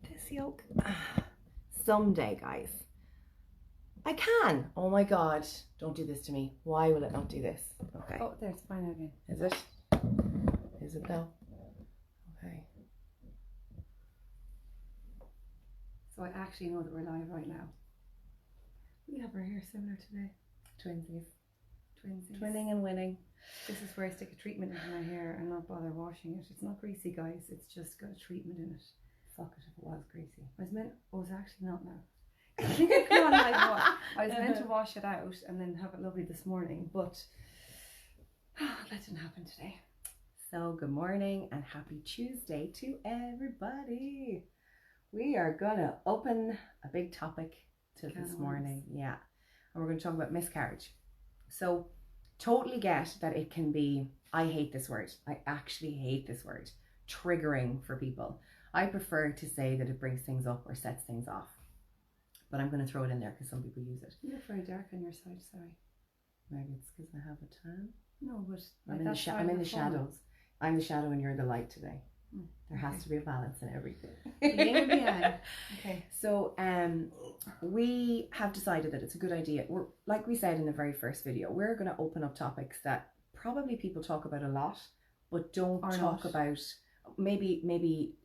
This yolk. Someday, guys. I can. Oh my God. Don't do this to me. Why will it not do this? Okay. Oh, there's fine again. Is it? Is it though? Okay. So I actually know that we're live right now. We have our hair similar today. Twinsies. Twinsies. Twinning and winning. This is where I stick a treatment into my hair and not bother washing it. It's not greasy, guys. It's just got a treatment in it. Fuck it if it was greasy. Oh, it's actually not now. Come on, I was meant to wash it out and then have it lovely this morning, but that didn't happen today. So good morning and happy Tuesday to everybody. We are gonna open a big topic to this morning. Yeah. And we're gonna talk about miscarriage. So totally get that it can be, I hate this word. I actually hate this word. Triggering for people. I prefer to say that it brings things up or sets things off. But I'm going to throw it in there because some people use it. You look very dark on your side, sorry. Maybe it's because I have a tan. No, but I'm in the shadows. I'm the shadow and you're the light today. There has to be a balance in everything. Yeah. Okay. So we have decided that it's a good idea. We're, like we said in the very first video, we're going to open up topics that probably people talk about a lot, but don't talk about maybe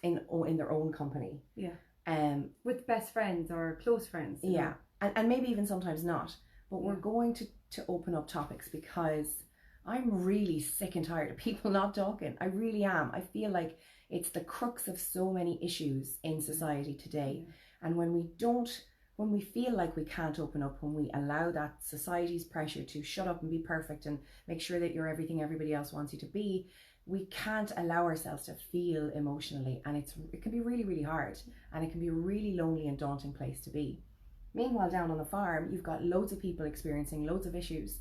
in their own company. Yeah. With best friends or close friends. Yeah. And maybe even sometimes not. But we're going to open up topics because I'm really sick and tired of people not talking. I really am. I feel like it's the crux of so many issues in society today. Yeah. And when we feel like we can't open up, when we allow that society's pressure to shut up and be perfect and make sure that you're everything everybody else wants you to be, we can't allow ourselves to feel emotionally, and it can be really, really hard, and it can be a really lonely and daunting place to be. Meanwhile, down on the farm, you've got loads of people experiencing loads of issues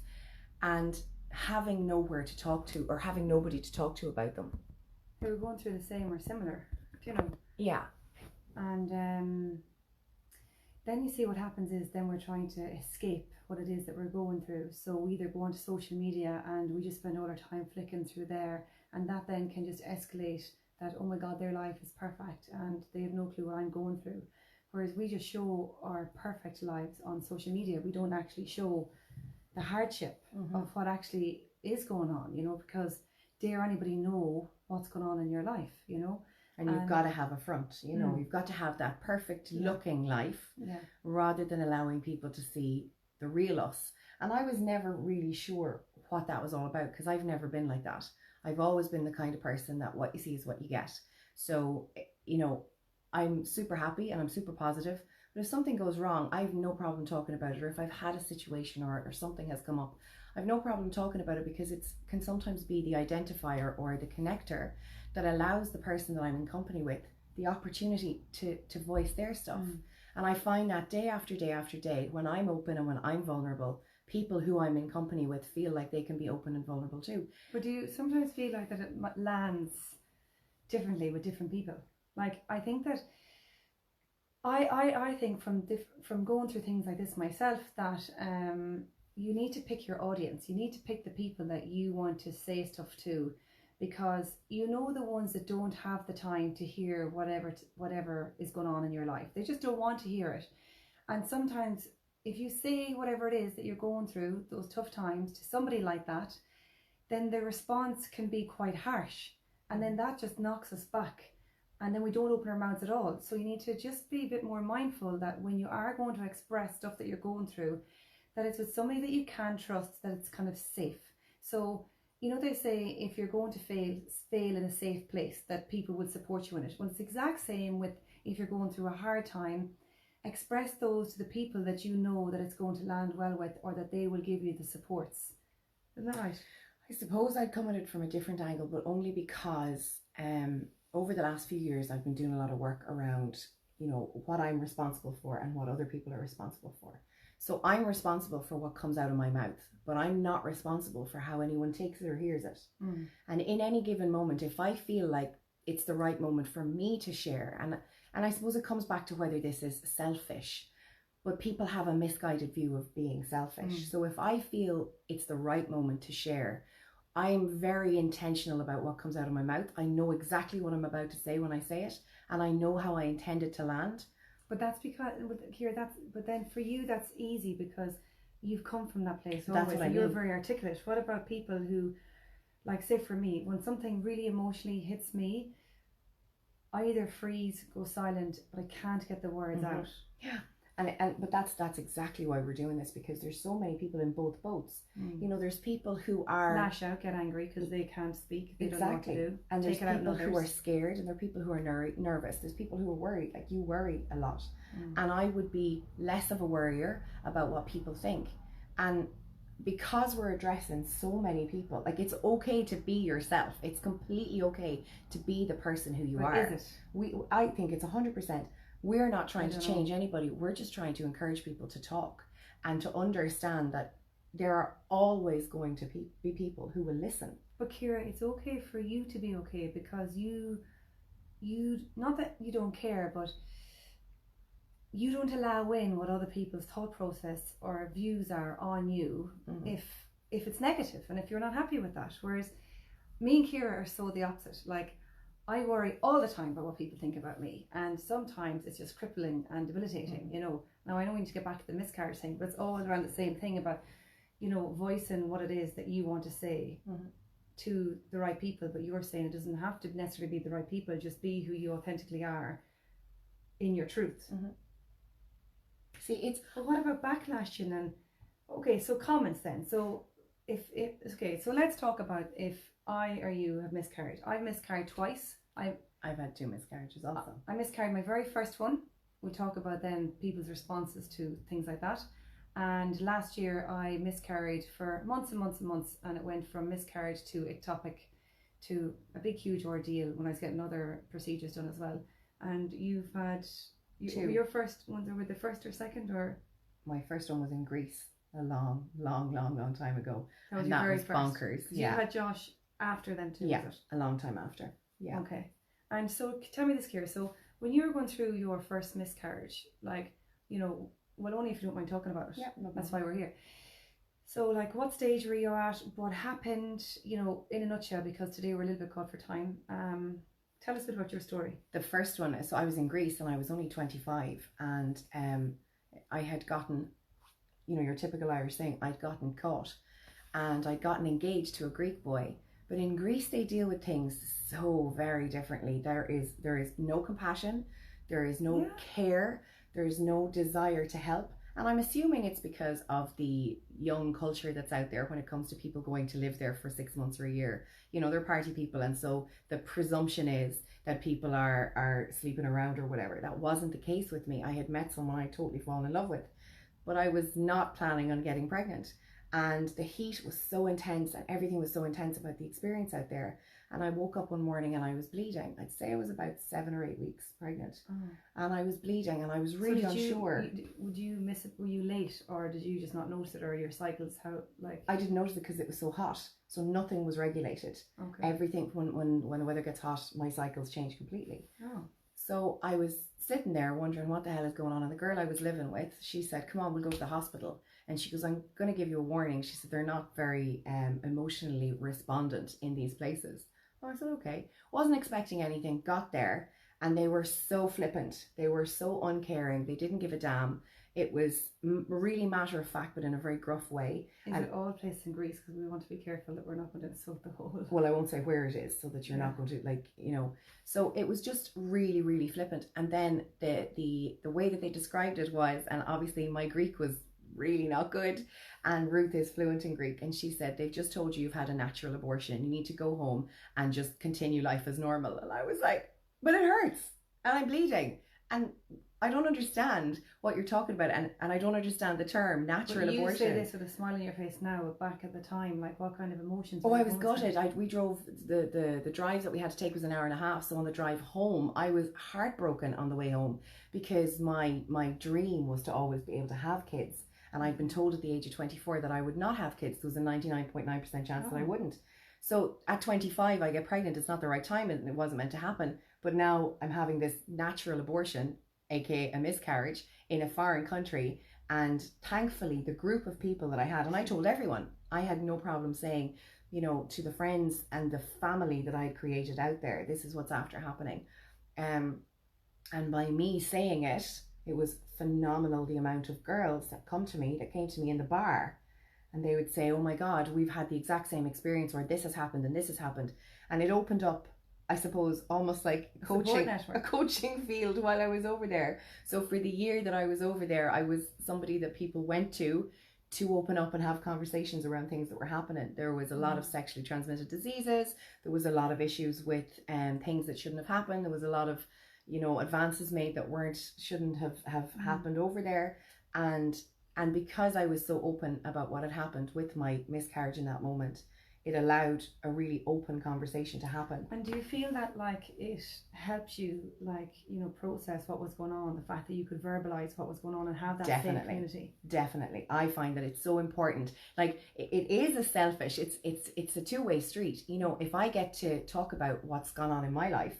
and having nowhere to talk to, or having nobody to talk to about them. Who are going through the same or similar, you know. Yeah. And then you see what happens is then we're trying to escape what it is that we're going through. So we either go onto social media and we just spend all our time flicking through there, and that then can just escalate that, oh my God, their life is perfect and they have no clue what I'm going through. Whereas we just show our perfect lives on social media. We don't actually show the hardship of what actually is going on, you know, because dare anybody know what's going on in your life, you know. And you've got to have a front, you know, you've got to have that perfect looking life rather than allowing people to see the real us. And I was never really sure what that was all about because I've never been like that. I've always been the kind of person that what you see is what you get. So, you know, I'm super happy and I'm super positive. But if something goes wrong, I have no problem talking about it. Or if I've had a situation or something has come up, I've no problem talking about it because it can sometimes be the identifier or the connector that allows the person that I'm in company with the opportunity to voice their stuff. And I find that day after day after day, when I'm open and when I'm vulnerable, people who I'm in company with feel like they can be open and vulnerable too. But do you sometimes feel like that it lands differently with different people? Like, I think that I think from going through things like this myself that you need to pick your audience. You need to pick the people that you want to say stuff to, because you know the ones that don't have the time to hear whatever is going on in your life. They just don't want to hear it. And sometimes if you say whatever it is that you're going through, those tough times, to somebody like that, then the response can be quite harsh. And then that just knocks us back. And then we don't open our mouths at all. So you need to just be a bit more mindful that when you are going to express stuff that you're going through, that it's with somebody that you can trust, that it's kind of safe. So, you know, they say if you're going to fail in a safe place, that people would support you in it. Well, it's the exact same with if you're going through a hard time. Express those to the people that you know that it's going to land well with, or that they will give you the supports. Isn't that right? I suppose I'd come at it from a different angle, but only because over the last few years I've been doing a lot of work around, you know, what I'm responsible for and what other people are responsible for. So I'm responsible for what comes out of my mouth, but I'm not responsible for how anyone takes it or hears it. And in any given moment, if I feel like it's the right moment for me to share, and I suppose it comes back to whether this is selfish, but people have a misguided view of being selfish. So if I feel it's the right moment to share, I'm very intentional about what comes out of my mouth. I know exactly what I'm about to say when I say it, and I know how I intend it to land. But that's because, here, but then for you, that's easy because you've come from that place That's always. what I And you're mean. very articulate. What about people who, like, say for me, when something really emotionally hits me, I either freeze, go silent, but I can't get the words out. Yeah. But that's exactly why we're doing this, because there's so many people in both boats. You know, there's people who are lash out, get angry because they can't speak, they exactly. don't know what to do, and there's take it out people on who are others. scared, and there are people who are nervous. There's people who are worried, like you worry a lot, and I would be less of a worrier about what people think. And because we're addressing so many people, like, it's okay to be yourself. It's completely okay to be the person who you But are. is it? I think it's 100%. We're not trying to don't change anybody. We're just trying to encourage people to talk and to understand that there are always going to be people who will listen. But Ciara, it's okay for you to be okay, because you not that you don't care, but you don't allow in what other people's thought process or views are on you if it's negative and if you're not happy with that. Whereas me and Ciara are so the opposite. Like, I worry all the time about what people think about me, and sometimes it's just crippling and debilitating, you know. Now, I know we need to get back to the miscarriage thing, but it's all around the same thing about, you know, voicing what it is that you want to say to the right people. But you're saying it doesn't have to necessarily be the right people, just be who you authentically are in your truth. See, it's... But what about backlash, and then, okay, so comments then. So if okay, so let's talk about if I or you have miscarried. I've miscarried twice. I've had 2 miscarriages also. I miscarried my very first one. We'll talk about then people's responses to things like that. And last year I miscarried for months and months and months, and it went from miscarriage to ectopic to a big huge ordeal when I was getting other procedures done as well. And you've had 2. Your first ones were the first or second, or? My first one was in Greece a long time ago. That was and your that very was first. bonkers. You had Josh after them too, Yeah, was it? a long time after. Yeah. Okay. And so tell me this, Ciara. So when you were going through your first miscarriage, like, you know, well, only if you don't mind talking about it. Yeah, no that's why we're here. So, like, what stage were you at? What happened? You know, in a nutshell, because today we're a little bit caught for time. Tell us a bit about your story. The first one, so I was in Greece and I was only 25, and I had gotten, you know, your typical Irish thing, I'd gotten caught, and I'd gotten engaged to a Greek boy. But in Greece, they deal with things so very differently. There is no compassion, there is no care, there is no desire to help. And I'm assuming it's because of the young culture that's out there when it comes to people going to live there for 6 months or a year. You know, they're party people, and so the presumption is that people are sleeping around or whatever. That wasn't the case with me. I had met someone I'd totally fallen in love with, but I was not planning on getting pregnant. And the heat was so intense and everything was so intense about the experience out there. And I woke up one morning and I was bleeding. I'd say I was about 7 or 8 weeks pregnant. And I was bleeding and I was really unsure. Would you miss it? Were you late, or did you just not notice it, or your cycles? How, like? I didn't notice it because it was so hot. So nothing was regulated. Okay. Everything, when the weather gets hot, my cycles change completely. Oh. So I was sitting there wondering what the hell is going on. And the girl I was living with, she said, come on, we'll go to the hospital. And she goes, I'm going to give you a warning. She said, they're not very emotionally respondent in these places. Oh, I said, okay. Wasn't expecting anything. Got there and they were so flippant. They were so uncaring. They didn't give a damn. It was really matter of fact, but in a very gruff way. Is it all places in Greece? Because we want to be careful that we're not going to insult the whole. Well, I won't say where it is so that you're not going to, like, you know. So it was just really, really flippant. And then the way that they described it was, and obviously my Greek was really not good, and Ruth is fluent in Greek, and she said, they've just told you you've had a natural abortion, you need to go home and just continue life as normal. And I was like, but it hurts and I'm bleeding and I don't understand what you're talking about, and I don't understand the term natural abortion. You say this with a smile on your face now, but back at the time, like, what kind of emotions? Oh, I was gutted. We drove, the drive that we had to take was an hour and a half. So on the drive home, I was heartbroken on the way home, because my dream was to always be able to have kids. And I'd been told at the age of 24 that I would not have kids. There was a 99.9% chance that I wouldn't. So at 25, I get pregnant. It's not the right time and it wasn't meant to happen. But now I'm having this natural abortion, aka a miscarriage, in a foreign country. And thankfully, the group of people that I had, and I told everyone, I had no problem saying you know, to the friends and the family that I had created out there, this is what's after happening. And by me saying it, it was phenomenal the amount of girls that came to me in the bar, and they would say, oh my God, we've had the exact same experience where this has happened and this has happened. And it opened up, I suppose, almost like a coaching field while I was over there. So for the year that I was over there, I was somebody that people went to open up and have conversations around things that were happening. There was a lot of sexually transmitted diseases. There was a lot of issues with things that shouldn't have happened. There was a lot of, you know, advances made that shouldn't have happened over there. And because I was so open about what had happened with my miscarriage in that moment, it allowed a really open conversation to happen. And do you feel that like it helped you, like, you know, process what was going on, the fact that you could verbalize what was going on and have that safe community? Definitely. I find that it's so important. Like it is a selfish, it's a two-way street. You know, if I get to talk about what's gone on in my life,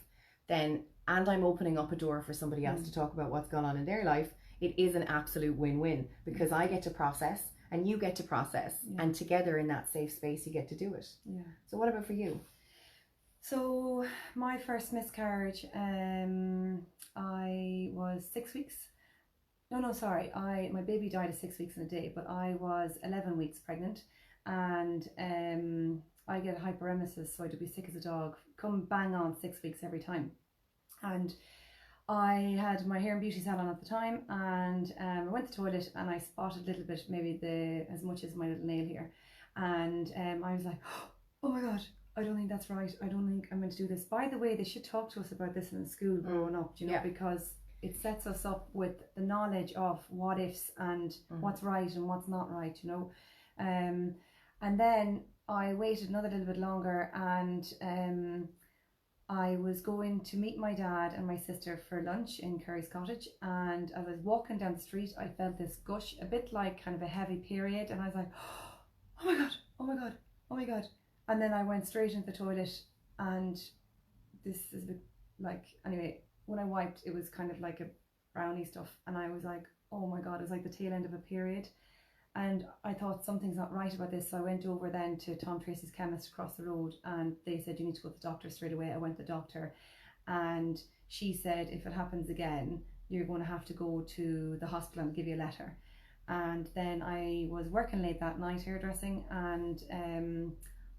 then, and I'm opening up a door for somebody else to talk about what's gone on in their life, it is an absolute win-win, because I get to process and you get to process, and together in that safe space you get to do it. Yeah. So what about for you? So my first miscarriage, I was 6 weeks. My baby died at 6 weeks and a day, but I was 11 weeks pregnant, and I get hyperemesis, so I had to be sick as a dog, come bang on 6 weeks every time. And I had my hair and beauty salon at the time, and I went to the toilet and I spotted a little bit, maybe as much as my little nail here, and I was like, oh my God, I don't think that's right. I don't think I'm meant to do this. By the way, they should talk to us about this in school growing up, you know, because it sets us up with the knowledge of what ifs and what's right and what's not right, you know. And then I waited another little bit longer, and I was going to meet my dad and my sister for lunch in Curry's Cottage, and as I was walking down the street I felt this gush, a bit like kind of a heavy period, and I was like, oh my God, oh my God, oh my God. And then I went straight into the toilet, and this is a bit like, anyway, when I wiped it was kind of like a brownie stuff, and I was like, oh my God, it was like the tail end of a period. And I thought something's not right about this, so I went over then to Tom Tracy's chemist across the road, and they said you need to go to the doctor straight away. I went to the doctor, and she said if it happens again you're going to have to go to the hospital and give you a letter. And then I was working late that night hairdressing, and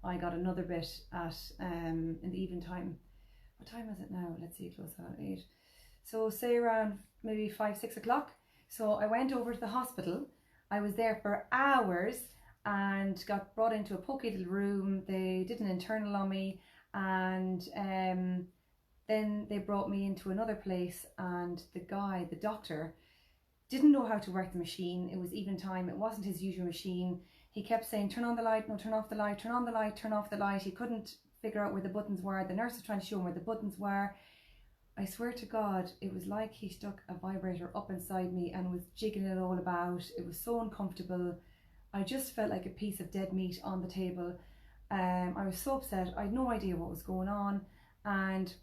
I got another bit at in the evening time. What time is it now? Let's see, close at 8. So say around maybe 5-6 o'clock. So I went over to the hospital. I was there for hours and got brought into a pokey little room. They did an internal on me, and then they brought me into another place, and the doctor, didn't know how to work the machine. It was even time. It wasn't his usual machine. He kept saying, turn on the light, no, turn off the light, turn on the light, turn off the light. He couldn't figure out where the buttons were. The nurse was trying to show him where the buttons were. I swear to God, it was like he stuck a vibrator up inside me and was jiggling it all about. It was so uncomfortable. I just felt like a piece of dead meat on the table. I was so upset. I had no idea what was going on. And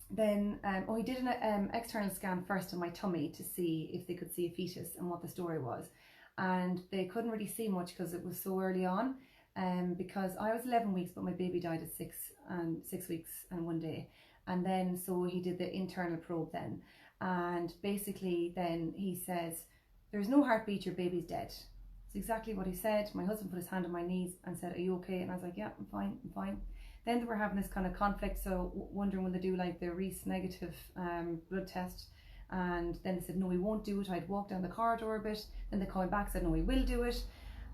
then, he did an external scan first on my tummy to see if they could see a fetus and what the story was. And they couldn't really see much because it was so early on. Because I was 11 weeks, but my baby died at 6 weeks and 1 day. And then so he did the internal probe then, and basically then he says, there's no heartbeat, your baby's dead. It's exactly what he said. My husband put his hand on my knees and said, are you okay? And I was like, yeah, I'm fine. Then they were having this kind of conflict, so wondering when they do like the Reese negative blood test, and then they said no, we won't do it. I'd walk down the corridor a bit, then they called back, said no, we will do it.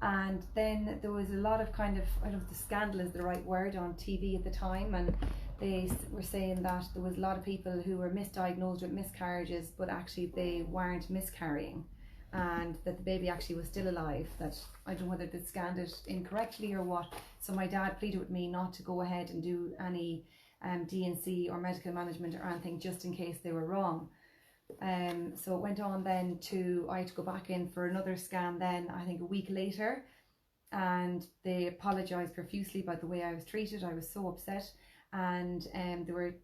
And then there was a lot of kind of, I don't know if the scandal is the right word, on TV at the time, and they were saying that there was a lot of people who were misdiagnosed with miscarriages, but actually they weren't miscarrying, and that the baby actually was still alive. That I don't know whether they scanned it incorrectly or what. So my dad pleaded with me not to go ahead and do any D&C or medical management or anything, just in case they were wrong. So it went on then to, I had to go back in for another scan then, I think a week later, and they apologised profusely about the way I was treated. I was so upset. And there were,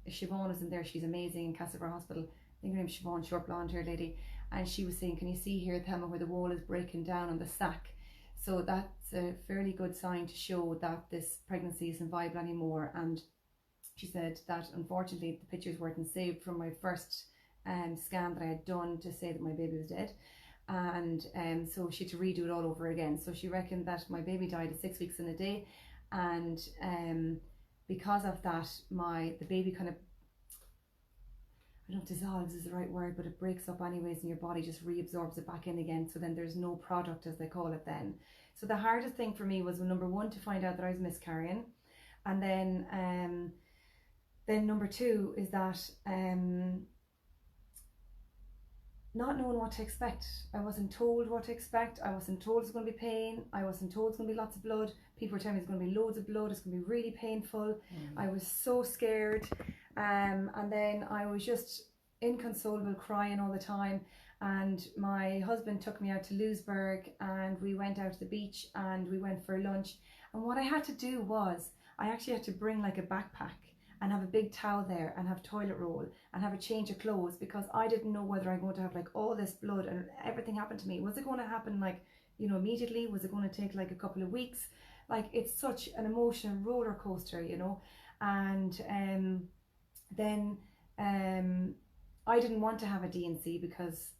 Siobhan was in there, she's amazing, in Castlebar Hospital. I think her name's Siobhan, short blonde hair lady, and she was saying, can you see here, Thelma, where the wall is breaking down on the sack? So that's a fairly good sign to show that this pregnancy isn't viable anymore. And she said that unfortunately the pictures weren't saved from my first scan that I had done to say that my baby was dead. And so she had to redo it all over again. So she reckoned that my baby died at 6 weeks and a day. And because of that, the baby kind of, I don't know if dissolves is the right word, but it breaks up anyways, and your body just reabsorbs it back in again. So then there's no product, as they call it then. So the hardest thing for me was, number one, to find out that I was miscarrying. And then number two is that not knowing what to expect. I wasn't told what to expect. I wasn't told it's going to be pain. I wasn't told it's going to be lots of blood. People were telling me it's going to be loads of blood. It's going to be really painful. I was so scared. And then I was just inconsolable, crying all the time. And my husband took me out to Lewisburg, and we went out to the beach and we went for lunch. And what I had to do was, I actually had to bring like a backpack and have a big towel there and have toilet roll and have a change of clothes, because I didn't know whether I'm going to have like all this blood and everything happened to me. Was it going to happen like, you know, immediately? Was it going to take like a couple of weeks? Like, it's such an emotional roller coaster, you know. And then I didn't want to have a D&C because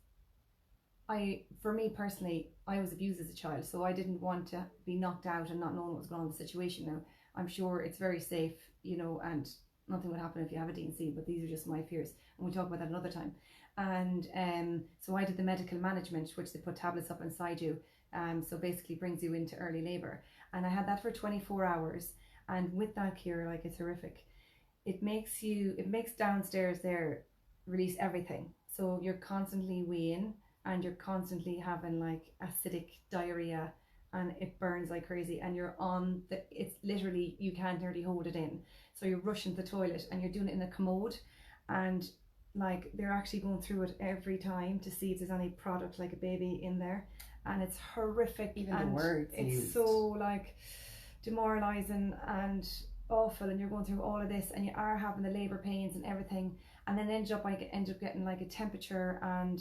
for me personally, I was abused as a child, so I didn't want to be knocked out and not knowing what was going on in the situation. Now, I'm sure it's very safe, you know, and nothing would happen if you have a D&C, but these are just my fears, and we'll talk about that another time. And so I did the medical management, which they put tablets up inside you, so basically brings you into early labour, and I had that for 24 hours. And with that, Ciara, like, it's horrific. It makes downstairs there release everything, so you're constantly weeing and you're constantly having like acidic diarrhea, and it burns like crazy, and you're it's literally, you can't nearly hold it in, so you're rushing to the toilet and you're doing it in a commode, and like they're actually going through it every time to see if there's any product like a baby in there, and it's horrific. Even the words it's used. So like demoralizing and awful, and you're going through all of this and you are having the labor pains and everything, and then end up getting like a temperature, and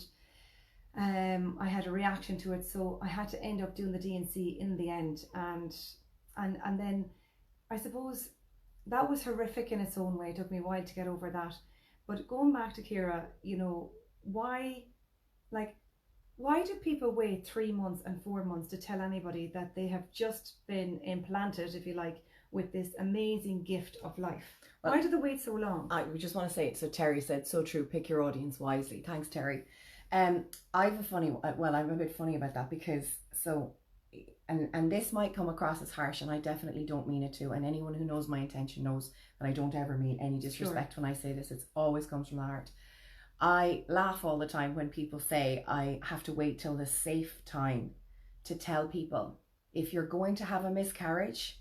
I had a reaction to it, so I had to end up doing the D&C in the end. And then I suppose that was horrific in its own way. It took me a while to get over that. But going back to Ciara, you know, why do people wait 3 months and 4 months to tell anybody that they have just been implanted, if you like, with this amazing gift of life? Well, why do they wait so long? I just want to say, so Terry said, so true, pick your audience wisely. Thanks, Terry. I'm a bit funny about that, because and this might come across as harsh, and I definitely don't mean it to, and anyone who knows my intention knows that I don't ever mean any disrespect. Sure. When I say this, it always comes from the heart. I laugh all the time when people say I have to wait till the safe time to tell people, if you're going to have a miscarriage,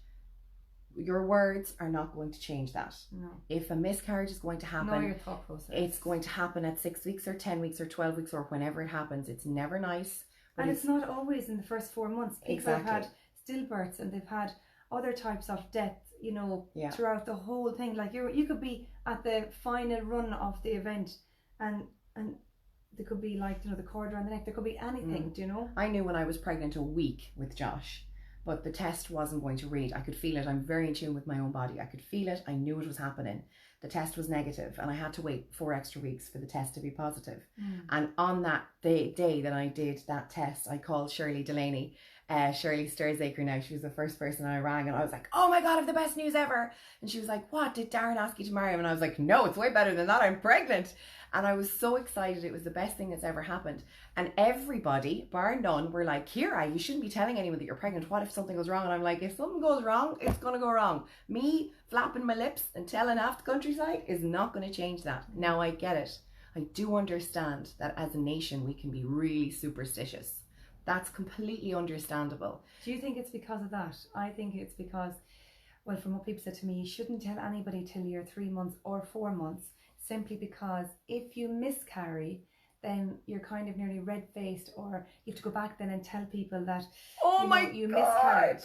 your words are not going to change that. No. If a miscarriage is going to happen, your thought process. It's going to happen at 6 weeks or 10 weeks or 12 weeks or whenever it happens. It's never nice. And it's not always in the first 4 months. People exactly. have had stillbirths and they've had other types of death, you know, yeah. throughout the whole thing. Like you could be at the final run of the event, and there could be like, you know, the cord around the neck. There could be anything, do you know? I knew when I was pregnant a week with Josh, but the test wasn't going to read. I could feel it. I'm very in tune with my own body. I could feel it. I knew it was happening. The test was negative, and I had to wait 4 extra weeks for the test to be positive. And on that day that I did that test, I called Shirley Delaney, Shirley Sturzacre now. She was the first person I rang, and I was like, oh my God, I have the best news ever. And she was like, what, did Darren ask you to marry him? And I was like, no, it's way better than that. I'm pregnant. And I was so excited. It was the best thing that's ever happened. And everybody, bar none, were like, Ciara, you shouldn't be telling anyone that you're pregnant. What if something goes wrong? And I'm like, if something goes wrong, it's going to go wrong. Me flapping my lips and telling half the countryside is not going to change that. Now I get it. I do understand that as a nation, we can be really superstitious. That's completely understandable. Do you think it's because of that? I think it's because, well, from what people said to me, you shouldn't tell anybody till you're 3 months or 4 months, simply because if you miscarry, then you're kind of nearly red-faced, or you have to go back then and tell people that you God. miscarried.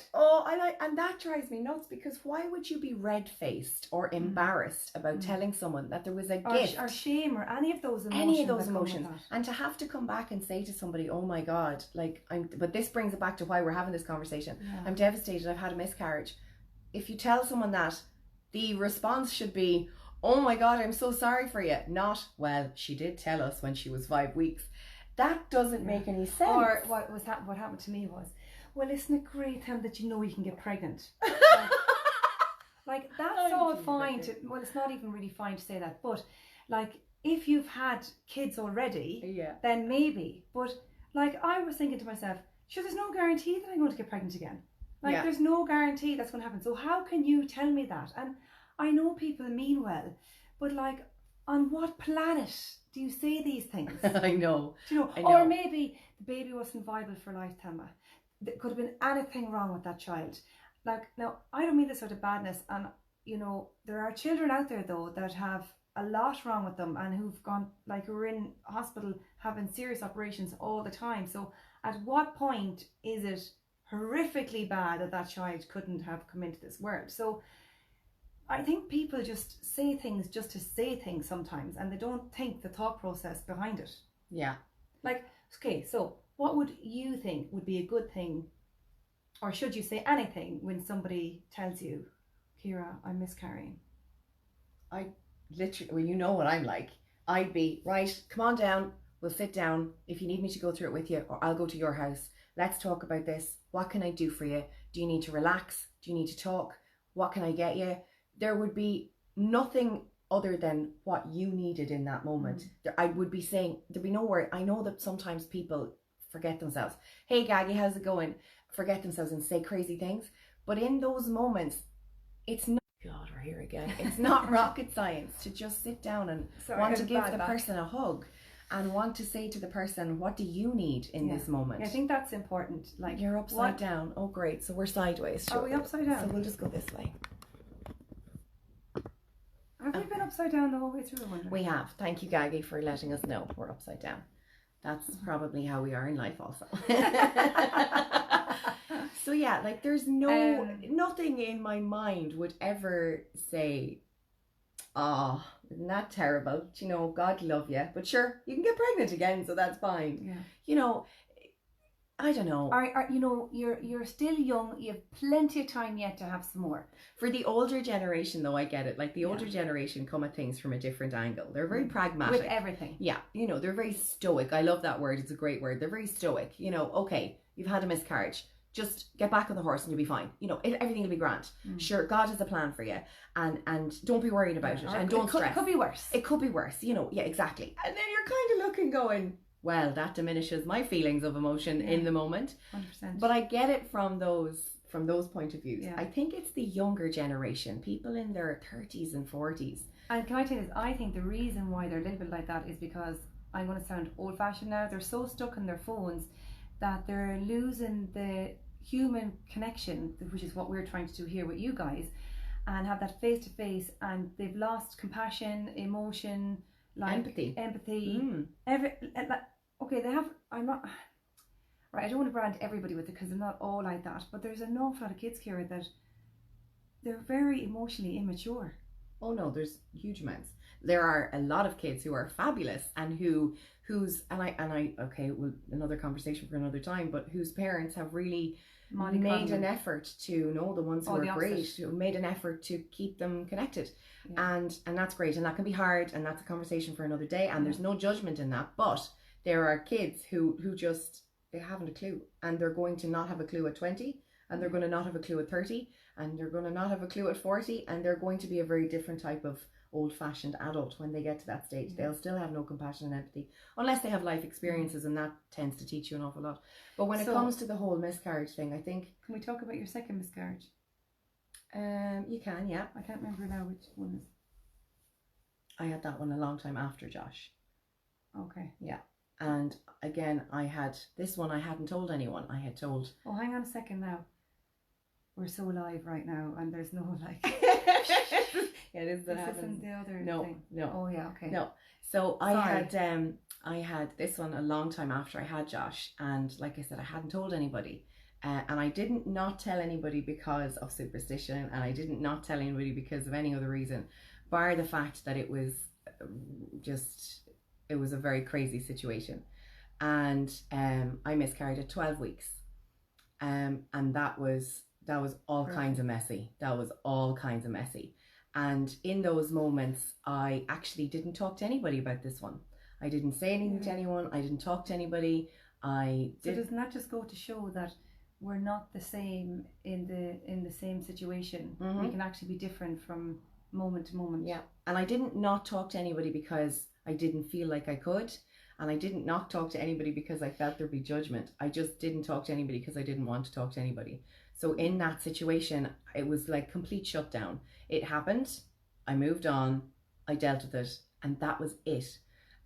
And that drives me nuts, because why would you be red-faced or embarrassed about telling someone that there was a gift or shame or any of those emotions? And to have to come back and say to somebody, oh my God, like, but this brings it back to why we're having this conversation. Yeah. I'm devastated, I've had a miscarriage. If you tell someone that, the response should be, oh my God, I'm so sorry for you. Not, well, she did tell us when she was 5 weeks. That doesn't make any sense. Or what happened to me was, well, isn't it great that you know you can get pregnant? Like that's all fine well, it's not even really fine to say that, but like if you've had kids already, then maybe. But like I was thinking to myself, sure, there's no guarantee that I'm going to get pregnant again. Like there's no guarantee that's going to happen. So how can you tell me that? And I know people mean well, but like, on what planet do you say these things? I know. Do you know? Or maybe the baby wasn't viable for life, Thelma. There could have been anything wrong with that child. Like, now, I don't mean this sort of badness, and there are children out there though that have a lot wrong with them and who've gone, like, who are in hospital having serious operations all the time. So at what point is it horrifically bad that child couldn't have come into this world? So I think people just say things just to say things sometimes, and they don't think the thought process behind it. Yeah. Like, okay, so what would you think would be a good thing, or should you say anything when somebody tells you, Ciara, I'm miscarrying? I literally, well, you know what I'm like. I'd be, right, come on down, we'll sit down. If you need me to go through it with you, or I'll go to your house. Let's talk about this. What can I do for you? Do you need to relax? Do you need to talk? What can I get you? There would be nothing other than what you needed in that moment. I would be saying, there'd be no word. I know that sometimes people forget themselves. Hey, Gaggy, how's it going? Forget themselves and say crazy things. But in those moments, it's not, God, we're here again. It's not rocket science to just sit down and want to give the person a hug and want to say to the person, what do you need in this moment? I think that's important. Like, you're upside down. Oh, great. So we're sideways. Are we upside down? So we'll just go this way. Have we been upside down the whole way through? We have. Thank you, Gaggy, for letting us know we're upside down. That's probably how we are in life also. So yeah, like there's nothing in my mind would ever say, oh, isn't that terrible? God love you. But sure, you can get pregnant again, so that's fine. Yeah. I don't know. You're still young. You have plenty of time yet to have some more. For the older generation, though, I get it. Like the older generation come at things from a different angle. They're very pragmatic. With everything. Yeah. They're very stoic. I love that word. It's a great word. They're very stoic. Okay, you've had a miscarriage. Just get back on the horse and you'll be fine. Everything will be grand. Sure, God has a plan for you. And don't be worried about it. And don't stress. It could be worse. It could be worse. Yeah, exactly. And then you're kind of looking going, well, that diminishes my feelings of emotion in the moment. 100%. But I get it from those point of views. Yeah. I think it's the younger generation, people in their 30s and 40s. And can I tell you this? I think the reason why they're a little bit like that is because, I'm going to sound old-fashioned now, they're so stuck in their phones that they're losing the human connection, which is what we're trying to do here with you guys, and have that face-to-face, and they've lost compassion, emotion, like empathy. Okay, they have. I'm not right. I don't want to brand everybody with it because they're not all like that. But there's an awful lot of kids, Ciara, that they're very emotionally immature. Oh no, there's huge amounts. There are a lot of kids who are fabulous and whose okay, well, another conversation for another time. But whose parents have really made an effort to know the ones who are great, who made an effort to keep them connected. And that's great, and that can be hard, and that's a conversation for another day, and there's no judgment in that. But there are kids who just, they haven't a clue, and they're going to not have a clue at 20, and they're going to not have a clue at 30, and they're going to not have a clue at 40, and they're going to be a very different type of old-fashioned adult when they get to that stage. They'll still have no compassion and empathy unless they have life experiences, and that tends to teach you an awful lot. But when it comes to the whole miscarriage thing, I think... Can we talk about your second miscarriage? You can, yeah. I can't remember now which one is. I had that one a long time after Josh. Okay. Yeah. And again, I had this one I hadn't told anyone. I had told... Oh, hang on a second now. We're so live right now, and there's no like... Yeah, it is that this happens. isn't the other no, thing. No. Oh, yeah, okay. No. So I I had this one a long time after I had Josh, and like I said, I hadn't told anybody. And I didn't not tell anybody because of superstition, and I didn't not tell anybody because of any other reason, bar the fact that it was it was a very crazy situation. And I miscarried at 12 weeks. And that was all kinds of messy. That was all kinds of messy. And in those moments, I actually didn't talk to anybody about this one. I didn't say anything to anyone. I didn't talk to anybody. So doesn't that just go to show that we're not the same in the same situation? Mm-hmm. We can actually be different from moment to moment. Yeah. And I didn't not talk to anybody because I didn't feel like I could. And I didn't not talk to anybody because I felt there'd be judgment. I just didn't talk to anybody because I didn't want to talk to anybody. So in that situation, it was like complete shutdown. It happened. I moved on. I dealt with it. And that was it.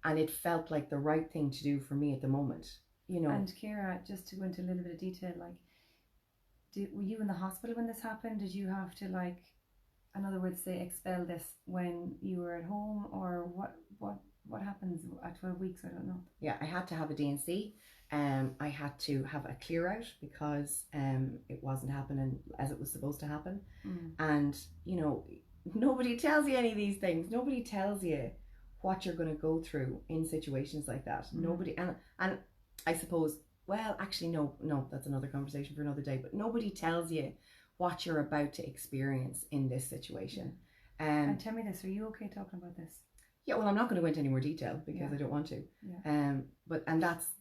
And it felt like the right thing to do for me at the moment. You know. And Ciara, just to go into a little bit of detail, like, were you in the hospital when this happened? Did you have to, like, in other words, say expel this when you were at home, or what happens at 12 weeks? I don't know. Yeah, I had to have a D&C. I had to have a clear out because it wasn't happening as it was supposed to happen. And, you know, nobody tells you any of these things. Nobody tells you what you're going to go through in situations like that. Nobody, and I suppose, well, actually, no, that's another conversation for another day, but nobody tells you what you're about to experience in this situation. And tell me this, are you okay talking about this? Yeah, well, I'm not going to go into any more detail because I don't want to. Yeah. But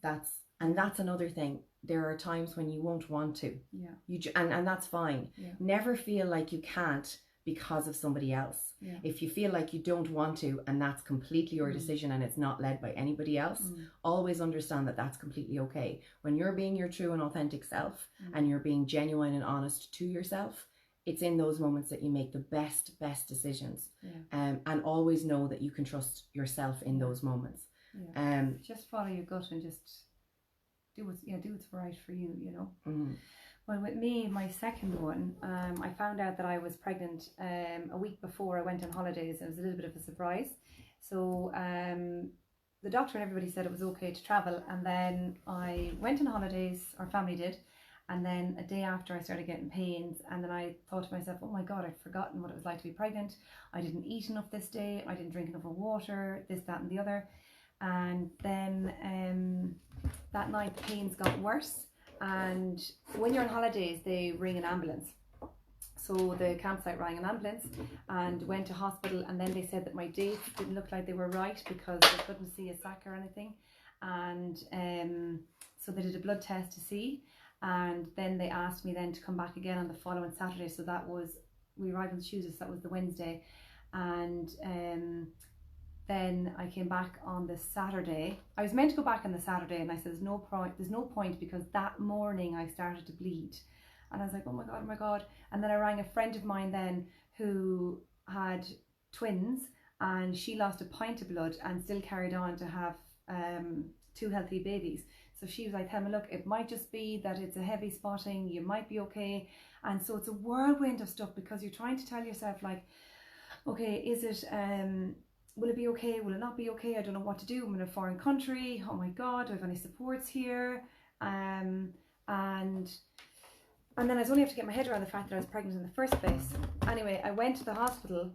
that's another thing. There are times when you won't want to. Yeah. And that's fine. Yeah. Never feel like you can't because of somebody else. Yeah. If you feel like you don't want to, and that's completely your decision and it's not led by anybody else, always understand that that's completely okay. When you're being your true and authentic self and you're being genuine and honest to yourself, it's in those moments that you make the best decisions. Yeah. And always know that you can trust yourself in those moments. Yeah. Just follow your gut and just do what's right for you, you know. Mm-hmm. Well, with me, my second one, I found out that I was pregnant a week before I went on holidays. It was a little bit of a surprise. So the doctor and everybody said it was okay to travel, and then I went on holidays, our family did, and then a day after I started getting pains, and then I thought to myself, oh my God, I'd forgotten what it was like to be pregnant. I didn't eat enough this day, I didn't drink enough water, this, that and the other. And then that night the pains got worse. And when you're on holidays, they ring an ambulance. So the campsite rang an ambulance and went to hospital, and then they said that my dates didn't look like they were right because they couldn't see a sac or anything. And so they did a blood test to see, and then they asked me then to come back again on the following Saturday. So that was, we arrived on the Tuesday, so that was the Wednesday. And then I came back on the Saturday. I was meant to go back on the Saturday, and I said there's no point because that morning I started to bleed, and I was like, oh my god. And then I rang a friend of mine then who had twins, and she lost a pint of blood and still carried on to have 2 healthy babies. So she was like, Thelma, look, it might just be that it's a heavy spotting, you might be okay. And so it's a whirlwind of stuff because you're trying to tell yourself, like, okay, is it will it be okay? Will it not be okay? I don't know what to do. I'm in a foreign country. Oh my God, do I have any supports here? And then I was only have to get my head around the fact that I was pregnant in the first place. Anyway, I went to the hospital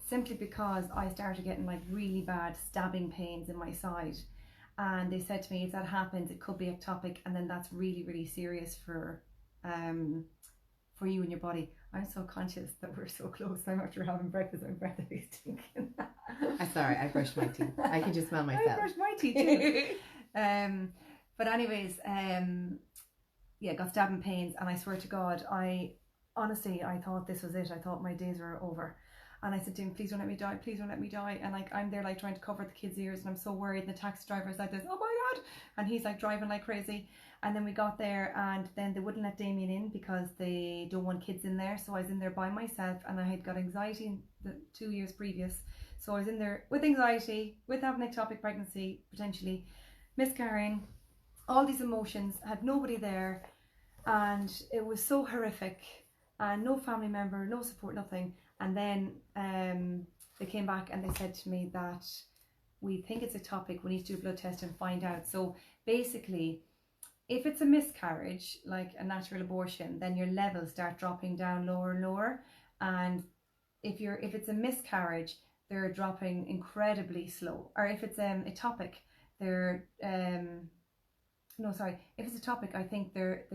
simply because I started getting like really bad stabbing pains in my side. And they said to me, if that happens, it could be ectopic, and then that's really, really serious for you and your body. I'm so conscious that we're so close. I'm after having breakfast, my breath is stinking. I'm sorry, I brushed my teeth. I can just smell myself. I brushed my teeth too. But anyways, yeah, got stabbing pains, and I swear to God, I thought this was it. I thought my days were over. And I said to him, please don't let me die, please don't let me die. And like, I'm there like trying to cover the kids' ears, and I'm so worried. And the taxi driver is like this, oh my God. And he's like driving like crazy. And then we got there, and then they wouldn't let Damien in because they don't want kids in there. So I was in there by myself, and I had got anxiety the 2 years previous. So I was in there with anxiety, with having an ectopic pregnancy, potentially miscarrying, all these emotions, had nobody there. And it was so horrific, and no family member, no support, nothing. And then they came back and they said to me that we think it's ectopic, we need to do a blood test and find out. So basically, if it's a miscarriage, like a natural abortion, then your levels start dropping down lower and lower. And if it's a miscarriage, they're dropping incredibly slow. Or if it's ectopic, they're no, sorry. If it's ectopic, I think their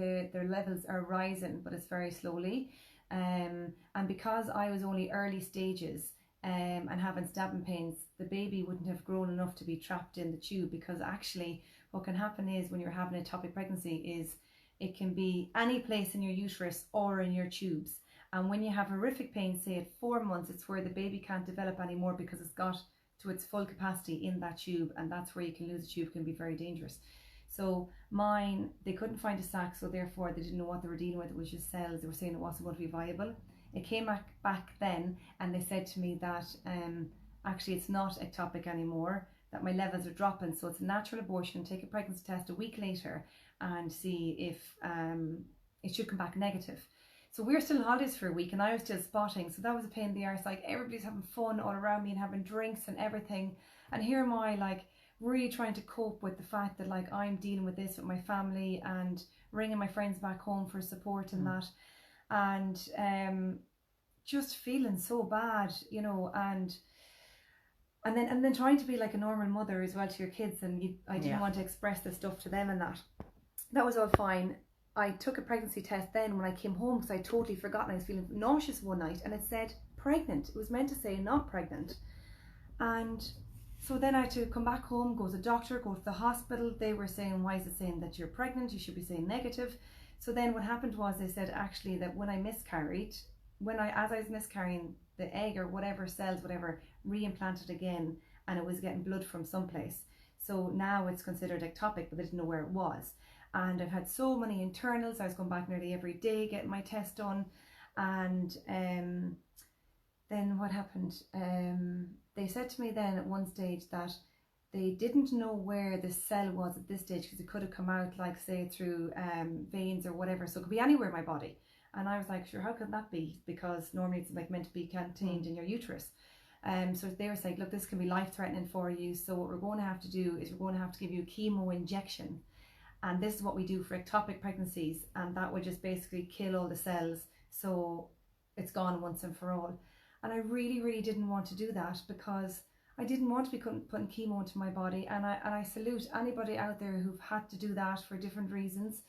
levels are rising, but it's very slowly. And because I was only early stages and having stabbing pains, the baby wouldn't have grown enough to be trapped in the tube, because actually what can happen is when you're having an ectopic pregnancy is it can be any place in your uterus or in your tubes. And when you have horrific pain, say at 4 months, it's where the baby can't develop anymore because it's got to its full capacity in that tube, and that's where you can lose a tube, can be very dangerous. So mine, they couldn't find a sac, so therefore they didn't know what they were dealing with. It was just cells. They were saying it wasn't going to be viable. It came back then, and they said to me that actually it's not ectopic anymore, that my levels are dropping, so it's a natural abortion. Take a pregnancy test a week later and see if it should come back negative. So we were still on holidays for a week, and I was still spotting, so that was a pain in the arse. Like, everybody's having fun all around me and having drinks and everything, and here am I, like, really trying to cope with the fact that, like, I'm dealing with this with my family and ringing my friends back home for support and that, and just feeling so bad, you know, and then trying to be like a normal mother as well to your kids, and I didn't want to express this stuff to them, and that was all fine. I took a pregnancy test then when I came home, because I totally forgotten. I was feeling nauseous one night, and it said pregnant. It was meant to say not pregnant. And so then I had to come back home, go to the doctor, go to the hospital. They were saying, why is it saying that you're pregnant? You should be saying negative. So then what happened was, they said actually that when I miscarried, as I was miscarrying, the egg or whatever cells, whatever, reimplanted again, and it was getting blood from someplace. So now it's considered ectopic, but they didn't know where it was. And I've had so many internals. I was going back nearly every day getting my test done. And then what happened? They said to me then at one stage that they didn't know where the cell was at this stage, because it could have come out, like, say, through veins or whatever. So it could be anywhere in my body. And I was like, sure, how could that be? Because normally it's like meant to be contained in your uterus. So they were saying, look, this can be life-threatening for you. So what we're going to have to do is we're going to have to give you a chemo injection. And this is what we do for ectopic pregnancies, and that would just basically kill all the cells, so it's gone once and for all. And I really, really didn't want to do that, because I didn't want to be putting chemo into my body. And I salute anybody out there who've had to do that for different reasons.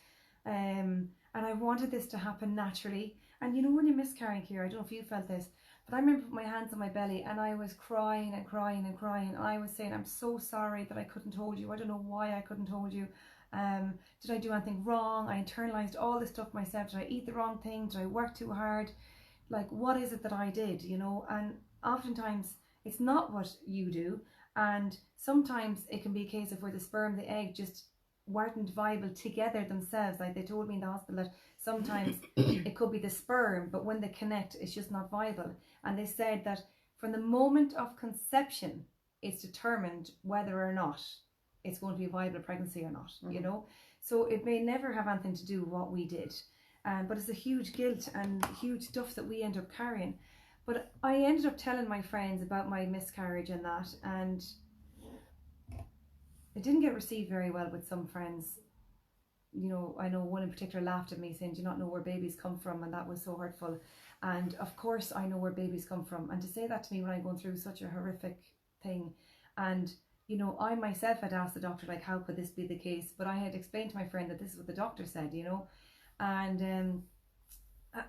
And I wanted this to happen naturally. And you know, when you're miscarrying, Ciara, I don't know if you felt this, but I remember putting my hands on my belly, and I was crying and crying and crying. I was saying, I'm so sorry that I couldn't hold you. I don't know why I couldn't hold you. Did I do anything wrong? I internalized all this stuff myself. Did I eat the wrong thing? Did I work too hard? Like, what is it that I did, you know? And oftentimes it's not what you do, and sometimes it can be a case of where the sperm, the egg just weren't viable together themselves. Like, they told me in the hospital that sometimes it could be the sperm, but when they connect, it's just not viable. And they said that from the moment of conception, it's determined whether or not it's going to be a viable pregnancy or not, you know? So it may never have anything to do with what we did. But it's a huge guilt and huge stuff that we end up carrying. But I ended up telling my friends about my miscarriage and that, and it didn't get received very well with some friends. You know, I know one in particular laughed at me saying, do you not know where babies come from? And that was so hurtful. And of course I know where babies come from. And to say that to me when I'm going through such a horrific thing, and you know, I myself had asked the doctor, like, how could this be the case? But I had explained to my friend that this is what the doctor said, you know. And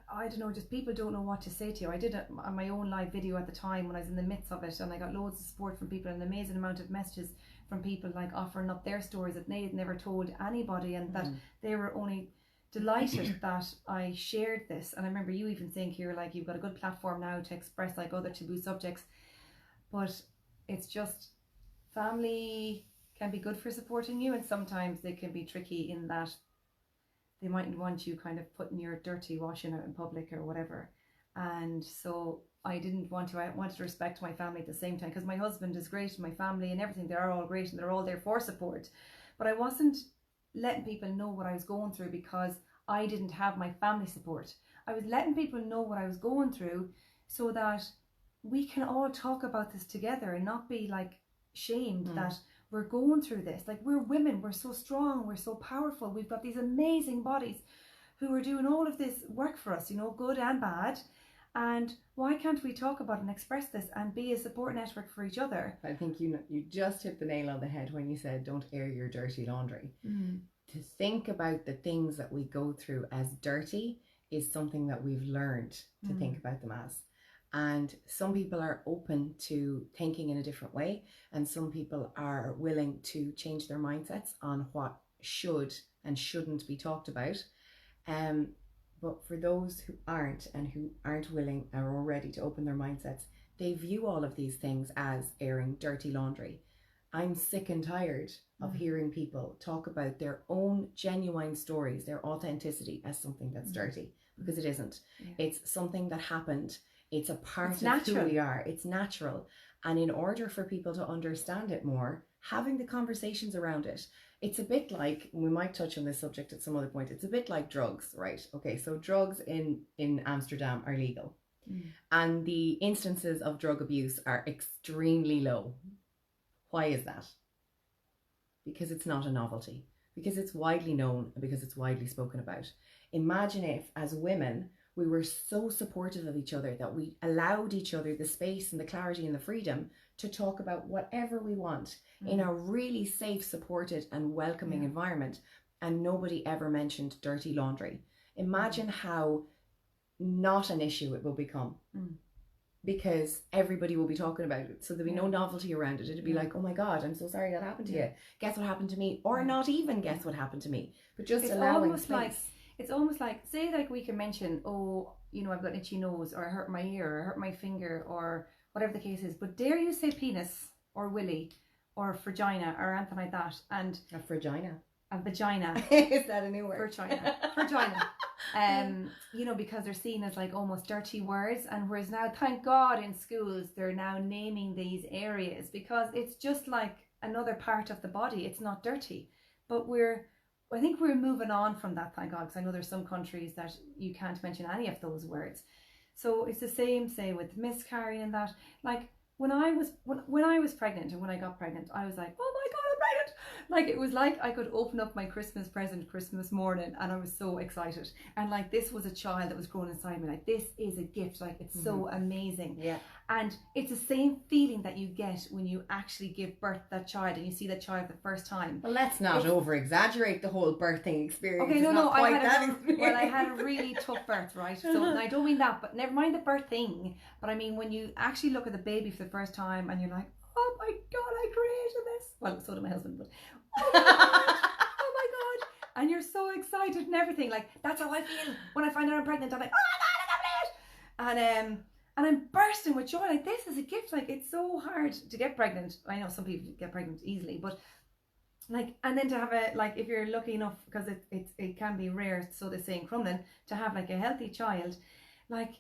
I don't know, just people don't know what to say to you. I did it on my own live video at the time when I was in the midst of it, and I got loads of support from people, and an amazing amount of messages from people, like, offering up their stories that they had never told anybody, and that they were only delighted that I shared this. And I remember you even saying, Ciara, like, you've got a good platform now to express, like, other taboo subjects. But it's just, family can be good for supporting you, and sometimes they can be tricky in that they mightn't want you kind of putting your dirty washing out in public or whatever. And so I didn't want to. I wanted to respect my family at the same time, because my husband is great and my family and everything, they're all great and they're all there for support. But I wasn't letting people know what I was going through because I didn't have my family support. I was letting people know what I was going through so that we can all talk about this together and not be like shamed that we're going through this. Like, we're women, we're so strong, we're so powerful, we've got these amazing bodies who are doing all of this work for us, you know, good and bad. And why can't we talk about and express this and be a support network for each other? I think you just hit the nail on the head when you said don't air your dirty laundry. To think about the things that we go through as dirty is something that we've learned to think about them as. And some people are open to thinking in a different way, and some people are willing to change their mindsets on what should and shouldn't be talked about. But for those who aren't, and who aren't willing or ready to open their mindsets, they view all of these things as airing dirty laundry. I'm sick and tired of hearing people talk about their own genuine stories, their authenticity, as something that's dirty, because it isn't. It's something that happened. It's a part of who we are. It's natural. And in order for people to understand it more, having the conversations around it, it's a bit like, we might touch on this subject at some other point, it's a bit like drugs, right? Okay, so drugs in Amsterdam are legal. And the instances of drug abuse are extremely low. Why is that? Because it's not a novelty. Because it's widely known, and because it's widely spoken about. Imagine if, as women, we were so supportive of each other that we allowed each other the space and the clarity and the freedom to talk about whatever we want in a really safe, supported and welcoming environment, and nobody ever mentioned dirty laundry. Imagine how not an issue it will become. Because everybody will be talking about it. So there'll be no novelty around it. It'll be like, oh my God, I'm so sorry that happened to you. Guess what happened to me? Or not even guess what happened to me. But just allowing space. It's almost like, say, like, we can mention, oh, you know, I've got an itchy nose, or I hurt my ear, or I hurt my finger, or whatever the case is. But dare you say penis, or willy, or vagina, or anything like that? And a vagina. A vagina. Is that a new word? Vagina. You know, because they're seen as like almost dirty words. And whereas now, thank God, in schools, they're now naming these areas, because it's just like another part of the body. It's not dirty. But I think we're moving on from that, thank God, because I know there's some countries that you can't mention any of those words. So it's the same, say, with miscarrying and that. Like, when I was pregnant, and when I got pregnant, I was like, oh my God, I'm pregnant. Like, it was like I could open up my Christmas present Christmas morning, and I was so excited. And like, this was a child that was growing inside me. Like, this is a gift. Like, it's so amazing. Yeah. And it's the same feeling that you get when you actually give birth to that child and you see that child the first time. Well, let's not over-exaggerate the whole birthing experience. Okay, no, I had a really tough birth, right? So, and I don't mean that, but never mind the birth thing. But I mean, when you actually look at the baby for the first time and you're like, oh my God, I created this. Well, so did my husband, but oh my God. And you're so excited and everything. Like, that's how I feel when I find out I'm pregnant. I'm like, oh my God, I can't believe it. And I'm bursting with joy. Like, this is a gift. Like, it's so hard to get pregnant. I know some people get pregnant easily, but like, and then to have like, if you're lucky enough, because it can be rare, so they say in Crumlin, to have like a healthy child, like,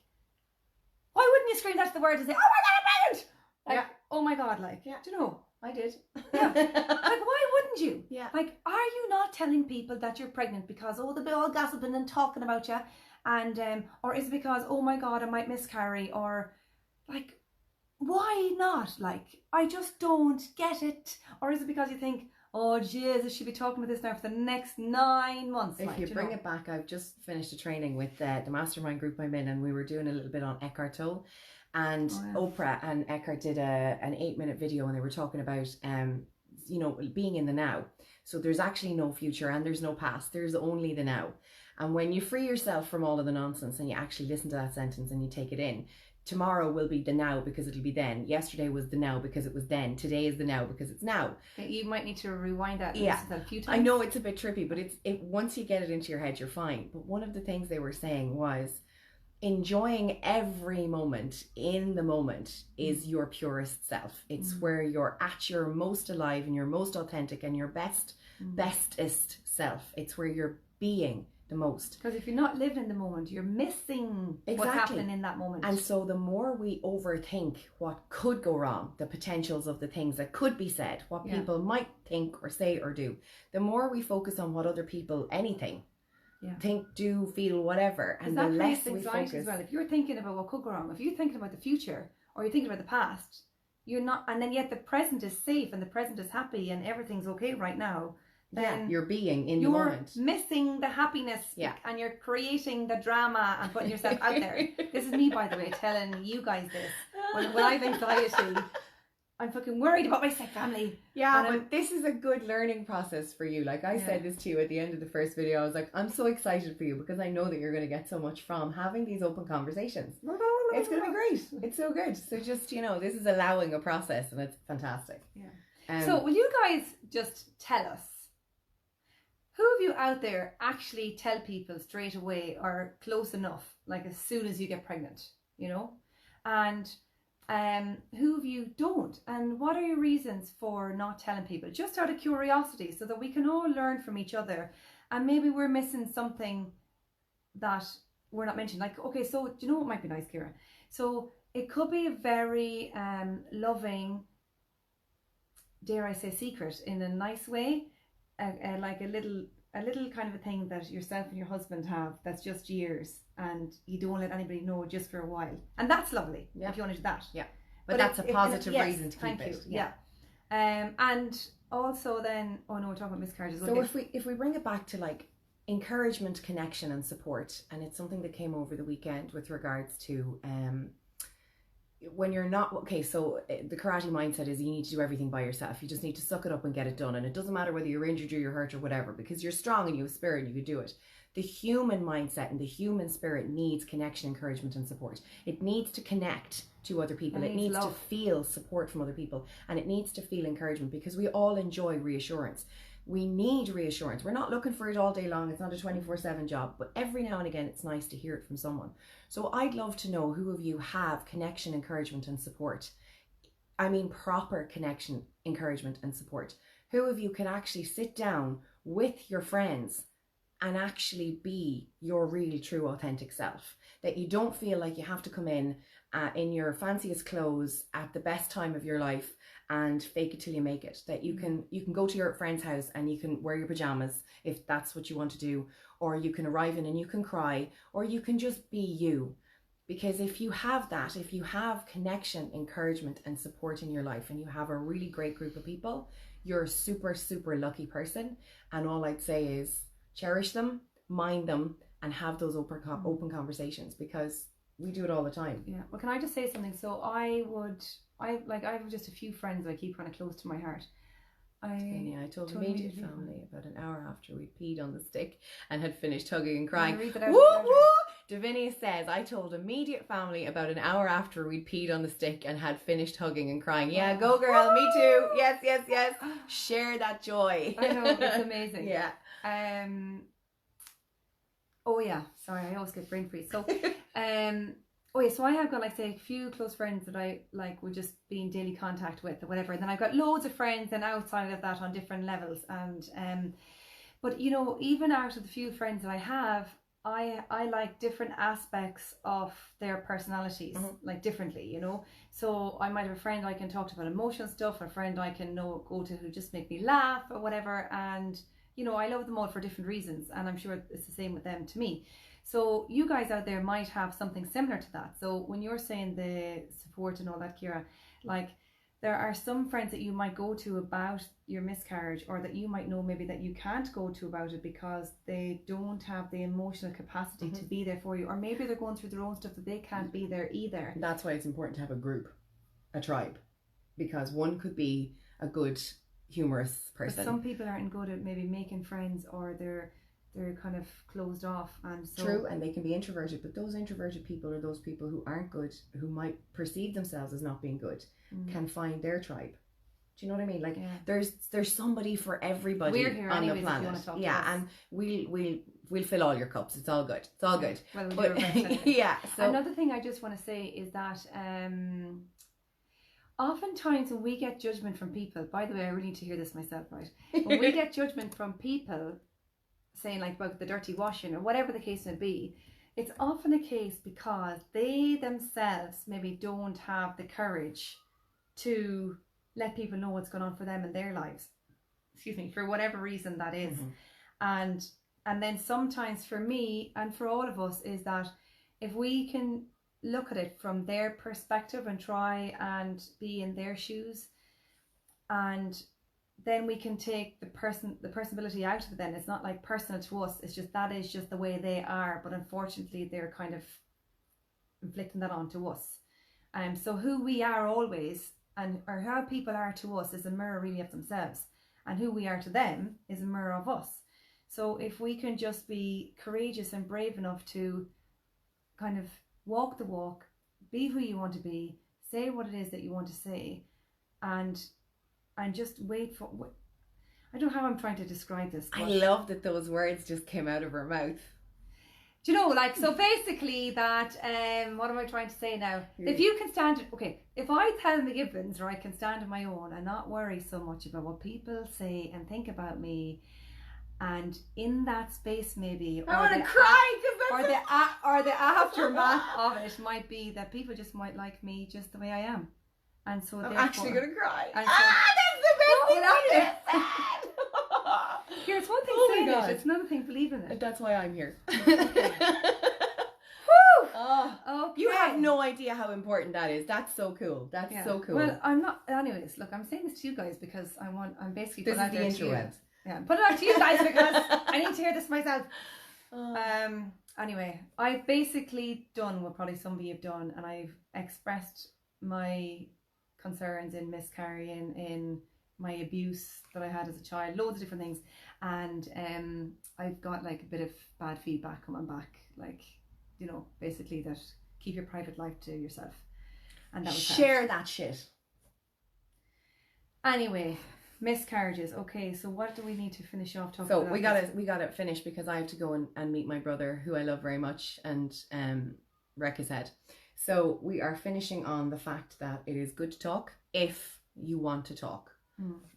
why wouldn't you scream that's the word and say, oh my God, I'm pregnant? Like, oh my God, like, do you know? I did. Yeah. Like, why wouldn't you? Yeah. Like, are you not telling people that you're pregnant because, oh, they'll be all gossiping and talking about you? And or is it because, oh my God, I might miscarry? Or like, why not? Like, I just don't get it. Or is it because you think, oh Jesus, she'll be talking about this now for the next 9 months? If you bring it back, I've just finished a training with the mastermind group I'm in, and we were doing a little bit on Eckhart Tolle, and Oprah and Eckhart did an 8-minute video, and they were talking about you know, being in the now. So there's actually no future and there's no past. There's only the now. And when you free yourself from all of the nonsense and you actually listen to that sentence and you take it in, tomorrow will be the now because it'll be then. Yesterday was the now because it was then. Today is the now because it's now. You might need to rewind that and listen to that a few times. I know it's a bit trippy, but once you get it into your head, you're fine. But one of the things they were saying was, enjoying every moment in the moment is your purest self. It's where you're at your most alive and your most authentic and your bestest self. It's where you're being the most. Because if you're not living in the moment, you're missing what's happening in that moment. And so the more we overthink what could go wrong, the potentials of the things that could be said, what people might think or say or do, the more we focus on what other people, think, do, feel, whatever, and the less we focus. As well. If you're thinking about what could go wrong, if you're thinking about the future or you're thinking about the past, you're not, and then yet the present is safe and the present is happy and everything's okay right now, then you're being in the moment. You're missing the happiness, and you're creating the drama and putting yourself out there. This is me, by the way, telling you guys this. When I've anxiety, I'm fucking worried about my sick family. Yeah, but this is a good learning process for you. Like I said this to you at the end of the first video. I was like, I'm so excited for you because I know that you're going to get so much from having these open conversations. It's going to be great. It's so good. So just, this is allowing a process and it's fantastic. Yeah. So will you guys just tell us, who of you out there actually tell people straight away or close enough, like as soon as you get pregnant, and who of you don't, and what are your reasons for not telling people, just out of curiosity, so that we can all learn from each other, and maybe we're missing something that we're not mentioning. Like, okay, so do you know what might be nice, Ciara? So it could be a very loving, dare I say, secret in a nice way, like a little kind of a thing that yourself and your husband have that's just years, and you don't let anybody know just for a while, and that's lovely. If you want to do that, but that's a positive reason to keep it. And also then, we're talking about miscarriages. So if we bring it back to like encouragement, connection and support, and it's something that came over the weekend with regards to when you're not okay, so the karate mindset is you need to do everything by yourself. You just need to suck it up and get it done, and it doesn't matter whether you're injured or you're hurt or whatever, because you're strong and you have spirit and you could do it. The human mindset and the human spirit needs connection, encouragement and support. It needs to connect to other people. It needs to feel support from other people, and it needs to feel encouragement, because we all enjoy reassurance. We need reassurance. We're not looking for it all day long. It's not a 24/7 job, but every now and again it's nice to hear it from someone. So I'd love to know who of you have connection, encouragement and support. I mean proper connection, encouragement and support. Who of you can actually sit down with your friends and actually be your real, true, authentic self? That you don't feel like you have to come in your fanciest clothes at the best time of your life and fake it till you make it. That you can go to your friend's house and you can wear your pajamas if that's what you want to do, or you can arrive in and you can cry, or you can just be you. Because if you have that, if you have connection, encouragement and support in your life, and you have a really great group of people, you're a super, super lucky person. And all I'd say is cherish them, mind them, and have those open conversations, because we do it all the time. Yeah. Well, can I just say something? So I have just a few friends that I keep kind of close to my heart. I told immediate family about an hour after we peed on the stick and had finished hugging and crying. Woo woo! Davinia says, I told immediate family about an hour after we'd peed on the stick and had finished hugging and crying. Yeah, go girl, me too. Yes, yes, yes. Share that joy. I know, it's amazing. Yeah. Oh yeah, sorry, I always get brain freeze. So so I have got, like, say, a few close friends that I like would just be in daily contact with or whatever, and then I've got loads of friends and outside of that on different levels, and but even out of the few friends that I have, I like different aspects of their personalities, like differently, so I might have a friend I can talk to about emotional stuff, a friend I can go to who just make me laugh or whatever, and I love them all for different reasons, and I'm sure it's the same with them to me. So you guys out there might have something similar to that. So when you're saying the support and all that, Ciara, like, there are some friends that you might go to about your miscarriage, or that you might know maybe that you can't go to about it because they don't have the emotional capacity to be there for you, or maybe they're going through their own stuff that they can't be there either. That's why it's important to have a group, a tribe, because one could be a good humorous person. But some people aren't good at maybe making friends, or they're kind of closed off, and so true, and they can be introverted, but those introverted people, or those people who aren't good, who might perceive themselves as not being good, can find their tribe. Do you know what I mean? Like, there's somebody for everybody. We're here on anyways, the planet. if you want to talk to us. And we'll fill all your cups. It's all good. It's all good. Well, we'll do our best anyway. Yeah. So another thing I just want to say is that oftentimes when we get judgment from people, by the way, I really need to hear this myself, right? When we get judgment from people, saying like about the dirty washing or whatever the case may be, it's often a case because they themselves maybe don't have the courage to let people know what's going on for them in their lives, for whatever reason that is. And then sometimes for me and for all of us is that if we can look at it from their perspective and try and be in their shoes, and then we can take the personality out of it. Then it's not like personal to us, it's just that is just the way they are, but unfortunately they're kind of inflicting that onto us. So who we are always, or how people are to us, is a mirror really of themselves, and who we are to them is a mirror of us. So if we can just be courageous and brave enough to kind of walk the walk, be who you want to be, say what it is that you want to say, and just wait for, I don't know how I'm trying to describe this. I love that those words just came out of her mouth. Do you know, like, so basically that, what am I trying to say now? If you can stand, if I tell the Gibbons, or I can stand on my own and not worry so much about what people say and think about me, and in that space maybe, I want to cry, or the aftermath of it might be that people just might like me just the way I am. And so I'm actually going to cry. And so, that's the best thing you just said. Here, it's one thing saying it, it's another thing believing it. That's why I'm here. Oh, okay. You have no idea how important that is. That's so cool. That's so cool. Well, I'm not. Anyways, look, I'm saying this to you guys because I'm basically this putting is it the out there interwebs. Yeah, put it out to you guys because I need to hear this myself. Anyway, I've basically done what probably some of you have done, and I've expressed my concerns in miscarrying, in my abuse that I had as a child, loads of different things, and I've got like a bit of bad feedback coming back, like, you know, basically that keep your private life to yourself, and that was share that shit. Anyway, miscarriages. Okay, so what do we need to finish off talking about? So we gotta finish because I have to go and meet my brother, who I love very much, and wreck his head. So we are finishing on the fact that it is good to talk if you want to talk.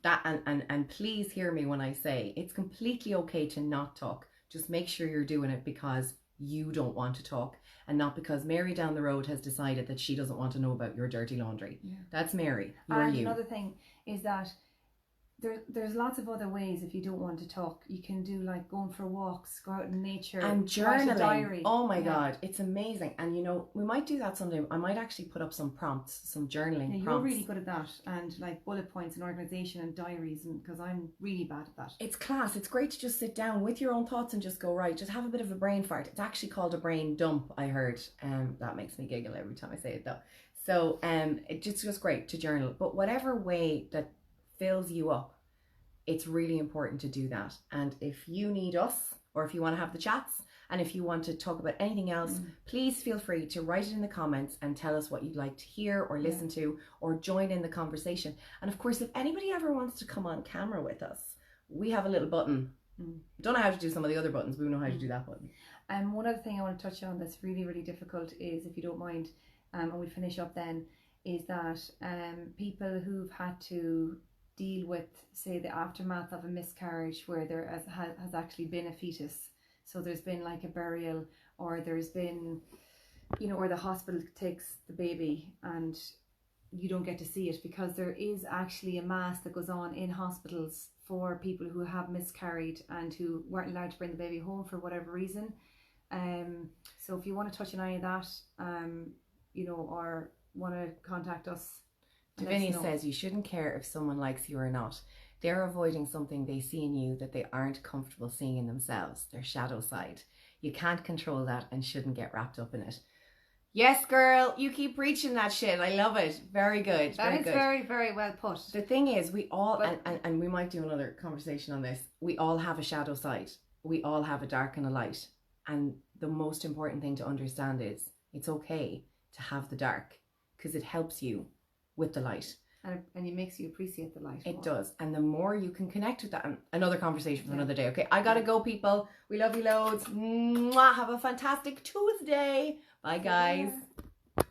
That and please hear me when I say it's completely okay to not talk. Just make sure you're doing it because you don't want to talk, and not because Mary down the road has decided that she doesn't want to know about your dirty laundry. Yeah. That's Mary. You're you. Another thing is that there's lots of other ways. If you don't want to talk, you can do like going for walks, go out in nature, and journaling. Write a diary. Oh my God, it's amazing. And you know, we might do that someday. I might actually put up some prompts, some journaling prompts. You're really good at that, and like bullet points and organisation and diaries, and because I'm really bad at that. It's class. It's great to just sit down with your own thoughts and just go, right, just have a bit of a brain fart. It's actually called a brain dump, I heard. That makes me giggle every time I say it though. So it's just great to journal. But whatever way that fills you up, it's really important to do that. And if you need us, or if you want to have the chats, and if you want to talk about anything else, please feel free to write it in the comments and tell us what you'd like to hear or listen to, or join in the conversation. And of course, if anybody ever wants to come on camera with us, we have a little button. Don't know how to do some of the other buttons, but we know how to do that button. And one other thing I want to touch on that's really, really difficult is, if you don't mind, and we finish up then, is that people who've had to deal with, say, the aftermath of a miscarriage where there has actually been a fetus. So there's been like a burial, or there's been, you know, or the hospital takes the baby and you don't get to see it, because there is actually a mass that goes on in hospitals for people who have miscarried and who weren't allowed to bring the baby home for whatever reason. So if you want to touch on any of that, you know, or want to contact us. Davinia says you shouldn't care if someone likes you or not. They're avoiding something they see in you that they aren't comfortable seeing in themselves, their shadow side. You can't control that and shouldn't get wrapped up in it. Yes, girl, you keep preaching that shit. I love it. Very good. That is very, very well put. The thing is, we all, and we might do another conversation on this, we all have a shadow side. We all have a dark and a light. And the most important thing to understand is it's okay to have the dark, because it helps you with the light. And it makes you appreciate the light. It does. And the more you can connect with that, and another conversation for another day. Okay, I gotta go, people. We love you loads. Mwah. Have a fantastic Tuesday. Bye, guys.